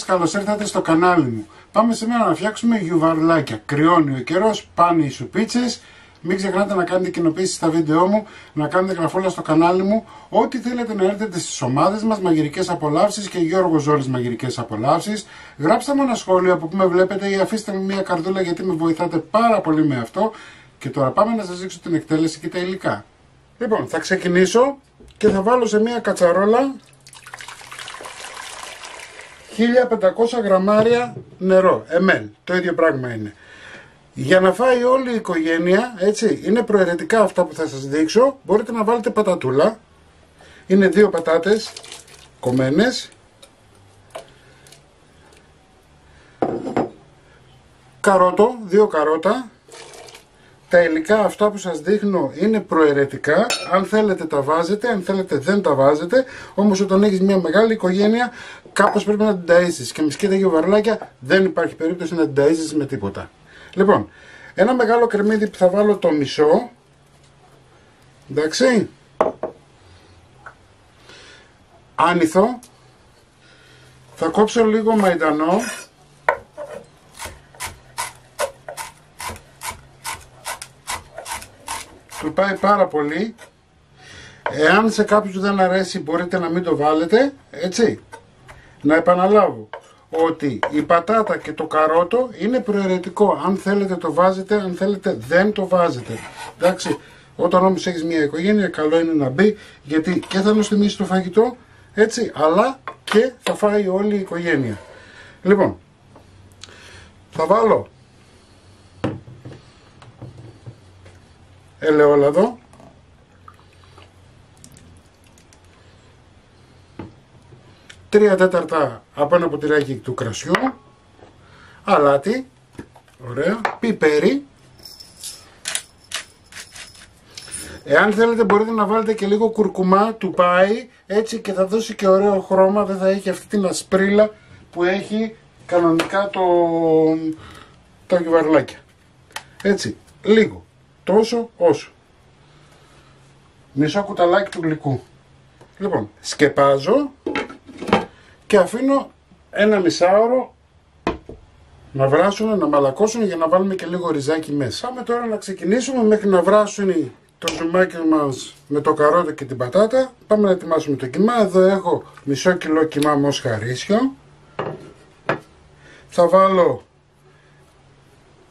καλώς ήρθατε στο κανάλι μου. Πάμε σήμερα να φτιάξουμε γιουβαρλάκια. Κρυώνει ο καιρός, πάνε οι σουπίτσες. Μην ξεχνάτε να κάνετε κοινοποίησεις στα βίντεό μου, να κάνετε γραφόλα στο κανάλι μου. Ό,τι θέλετε να έρθετε στις ομάδες μας, μαγειρικές απολαύσεις και Γιώργο Ζόρις μαγειρικές απολαύσεις. Γράψτε μου ένα σχόλιο από που με βλέπετε ή αφήστε μου μια καρδούλα γιατί με βοηθάτε πάρα πολύ με αυτό. Και τώρα πάμε να σας δείξω την εκτέλεση και τα υλικά. Λοιπόν, θα ξεκινήσω και θα βάλω σε μια κατσαρόλα 1500 γραμμάρια νερό, ml, το ίδιο πράγμα είναι. Για να φάει όλη η οικογένεια, έτσι, είναι προαιρετικά αυτά που θα σας δείξω. Μπορείτε να βάλετε πατατούλα, είναι 2 πατάτες κομμένες, καρότο, 2 καρότα. Τα υλικά αυτά που σας δείχνω είναι προαιρετικά, αν θέλετε τα βάζετε, αν θέλετε δεν τα βάζετε, όμως όταν έχεις μια μεγάλη οικογένεια κάπως πρέπει να την ταΐσεις και με σκέτα γιουβαρλάκια δεν υπάρχει περίπτωση να την ταΐσεις με τίποτα. Λοιπόν, ένα μεγάλο κρεμμύδι που θα βάλω το μισό, εντάξει, άνηθο, θα κόψω λίγο μαϊντανό, του πάει πάρα πολύ. Εάν σε κάποιους δεν αρέσει μπορείτε να μην το βάλετε, έτσι. Να επαναλάβω ότι η πατάτα και το καρότο είναι προαιρετικό. Αν θέλετε το βάζετε, αν θέλετε δεν το βάζετε. Εντάξει, όταν όμως έχεις μια οικογένεια καλό είναι να μπει, γιατί και θα νοστιμήσει το φαγητό, έτσι, αλλά και θα φάει όλη η οικογένεια. Λοιπόν, θα βάλω ελαιόλαδο, τρία τέταρτα από ένα ποτηράκι του κρασιού, αλάτι, ωραία, πιπέρι. Εάν θέλετε μπορείτε να βάλετε και λίγο κουρκουμά, του πάει, έτσι, και θα δώσει και ωραίο χρώμα, δεν θα έχει αυτή την ασπρίλα που έχει κανονικά τα γιουβαρλάκια. Έτσι, λίγο. Τόσο όσο. Μισό κουταλάκι του γλυκού. Λοιπόν, σκεπάζω και αφήνω ένα μισάωρο να βράσουν, να μαλακώσουν για να βάλουμε και λίγο ριζάκι μέσα. Πάμε τώρα να ξεκινήσουμε μέχρι να βράσουν το ζουμάκι μας με το καρότο και την πατάτα. Πάμε να ετοιμάσουμε το κιμά. Εδώ έχω μισό κιλό κιμά μοσχαρίσιο. Θα βάλω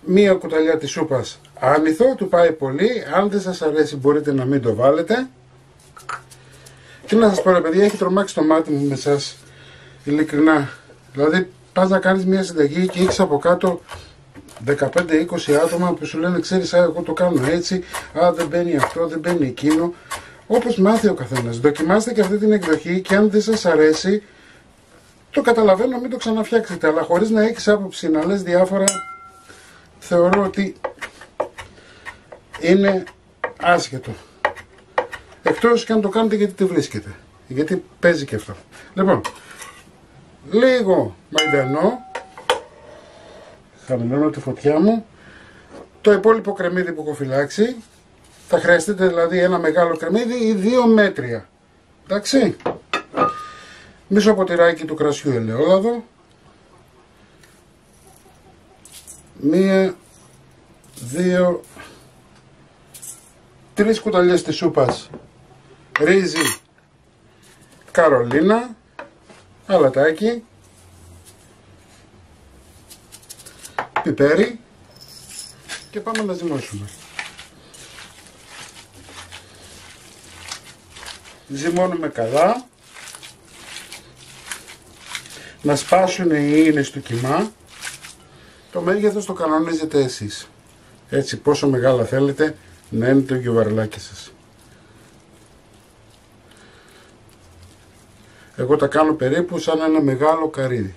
μία κουταλιά της σούπας άνηθο, του πάει πολύ. Αν δεν σας αρέσει μπορείτε να μην το βάλετε. Τι να σας πω ρε παιδιά, έχει τρομάξει το μάτι μου με σας, ειλικρινά. Δηλαδή πας να κάνεις μια συνταγή και έχεις από κάτω 15-20 άτομα που σου λένε ξέρεις εγώ το κάνω έτσι, δεν μπαίνει αυτό, δεν μπαίνει εκείνο. Όπως μάθει ο καθένας. Δοκιμάστε και αυτή την εκδοχή και αν δεν σας αρέσει το καταλαβαίνω, μην το ξαναφτιάξετε, αλλά χωρίς να έχεις άποψη να λες διάφορα θεωρώ ότι είναι άσχετο. Εκτός και αν το κάνετε γιατί τη βρίσκετε. Γιατί παίζει και αυτό. Λοιπόν, λίγο μαϊντανό. Χαμηλώνω τη φωτιά μου. Το υπόλοιπο κρεμμύδι που έχω φυλάξει. Θα χρειαστείτε δηλαδή ένα μεγάλο κρεμμύδι ή 2 μέτρια. Εντάξει. Μισό ποτηράκι του κρασιού ελαιόλαδο. 1, 2, 3 κουταλιές της σούπας ρύζι Καρολίνα, αλατάκι, πιπέρι και πάμε να ζυμώσουμε. Ζυμώνουμε καλά, να σπάσουν οι ίνες του κιμά. Το μέγεθος το κανονίζετε εσείς. Έτσι πόσο μεγάλα θέλετε να είναι το γιουβαρλάκι σας. Εγώ τα κάνω περίπου σαν ένα μεγάλο καρύδι.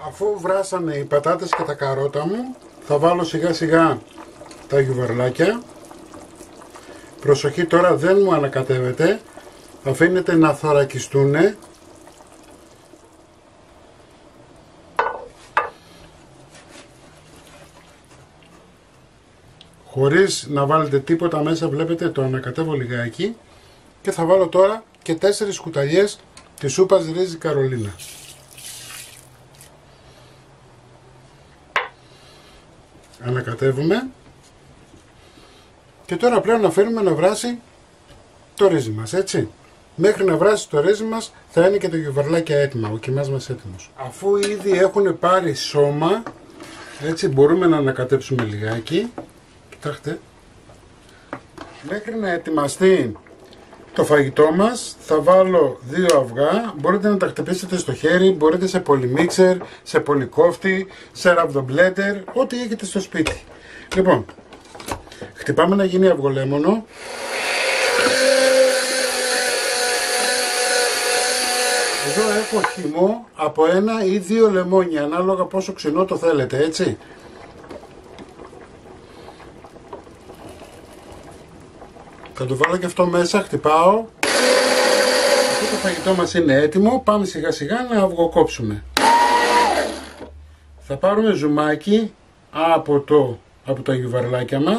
Αφού βράσανε οι πατάτες και τα καρότα μου, θα βάλω σιγά σιγά τα γιουβαρλάκια. Προσοχή τώρα, δεν μου ανακατεύετε. Αφήνετε να θωρακιστούνε. Χωρίς να βάλετε τίποτα μέσα, βλέπετε το ανακατεύω λιγάκι. Και θα βάλω τώρα και 4 κουταλιές της σούπας ρύζι Καρολίνα. Ανακατεύουμε. Και τώρα πλέον αφήνουμε να βράσει το ρύζι μας, έτσι. Μέχρι να βράσει το ρύζι μας θα είναι και το γιουβαρλάκια έτοιμα, ο κιμάς μας έτοιμος. Αφού ήδη έχουν πάρει σώμα, έτσι μπορούμε να ανακατέψουμε λιγάκι. Κοιτάξτε. Μέχρι να ετοιμαστεί το φαγητό μας θα βάλω 2 αυγά. Μπορείτε να τα χτυπήσετε στο χέρι, μπορείτε σε πολυμίξερ, σε πολυκόφτη, σε ραβδομπλέντερ, ό,τι έχετε στο σπίτι. Λοιπόν, χτυπάμε να γίνει αυγολέμονο. Εδώ έχω χυμό από 1 ή 2 λεμόνια, ανάλογα πόσο ξινό το θέλετε, έτσι. Θα το βάλω και αυτό μέσα, χτυπάω. Αυτό το φαγητό μας είναι έτοιμο, πάμε σιγά σιγά να αυγοκόψουμε. Θα πάρουμε ζουμάκι από τα γιουβαρλάκια μας.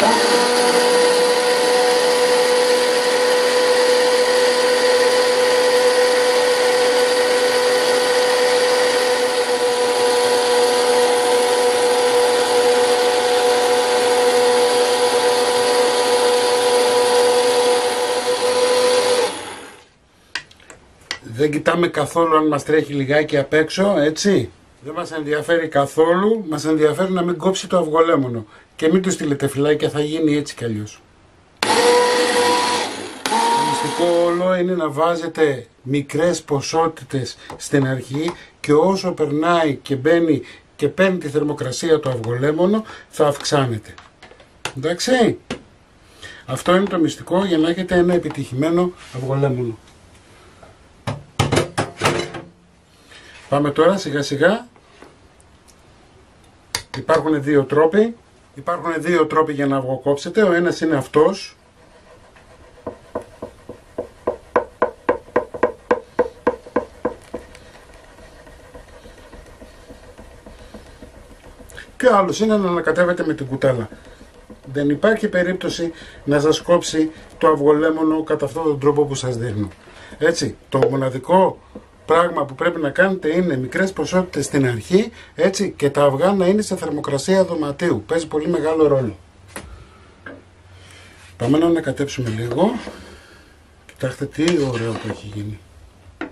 Δεν κοιτάμε καθόλου αν μας τρέχει λιγάκι απ' έξω, έτσι. Δεν μας ενδιαφέρει καθόλου, μας ενδιαφέρει να μην κόψει το αυγολέμονο. Και μην του στείλετε φυλάκια, θα γίνει έτσι κι αλλιώς. Το μυστικό όλο είναι να βάζετε μικρές ποσότητες στην αρχή και όσο περνάει και μπαίνει και παίρνει τη θερμοκρασία το αυγολέμονο θα αυξάνεται. Εντάξει. Αυτό είναι το μυστικό για να έχετε ένα επιτυχημένο αυγολέμονο. Πάμε τώρα σιγά σιγά. Υπάρχουν 2 τρόποι. Υπάρχουν 2 τρόποι για να αυγοκόψετε. Ο ένας είναι αυτός. Και ο άλλος είναι να ανακατεύετε με την κουτάλα. Δεν υπάρχει περίπτωση να σας κόψει το αυγολέμονο κατά αυτόν τον τρόπο που σας δείχνω. Έτσι, το μοναδικό πράγμα που πρέπει να κάνετε είναι μικρές ποσότητες στην αρχή, έτσι, και τα αυγά να είναι σε θερμοκρασία δωματίου. Παίζει πολύ μεγάλο ρόλο. Πάμε να ανακατέψουμε λίγο. Κοιτάξτε τι ωραίο που έχει γίνει.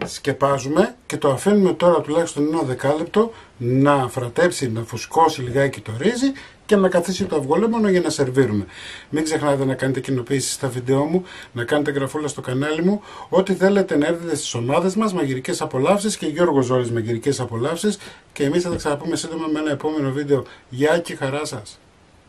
Σκεπάζουμε και το αφήνουμε τώρα τουλάχιστον 1 δεκάλεπτο να φρατέψει, να φουσκώσει λιγάκι το ρύζι και να καθίσει το αυγολέμονο για να σερβίρουμε. Μην ξεχνάτε να κάνετε κοινοποίησεις στα βίντεό μου, να κάνετε εγγραφούλα στο κανάλι μου. Ό,τι θέλετε να έρθετε στις ομάδες μας, Μαγειρικές Απολαύσεις και Γιώργος Ζώρης Μαγειρικές Απολαύσεις. Και εμείς θα τα ξαναπούμε σύντομα με ένα επόμενο βίντεο. Γεια και χαρά σας!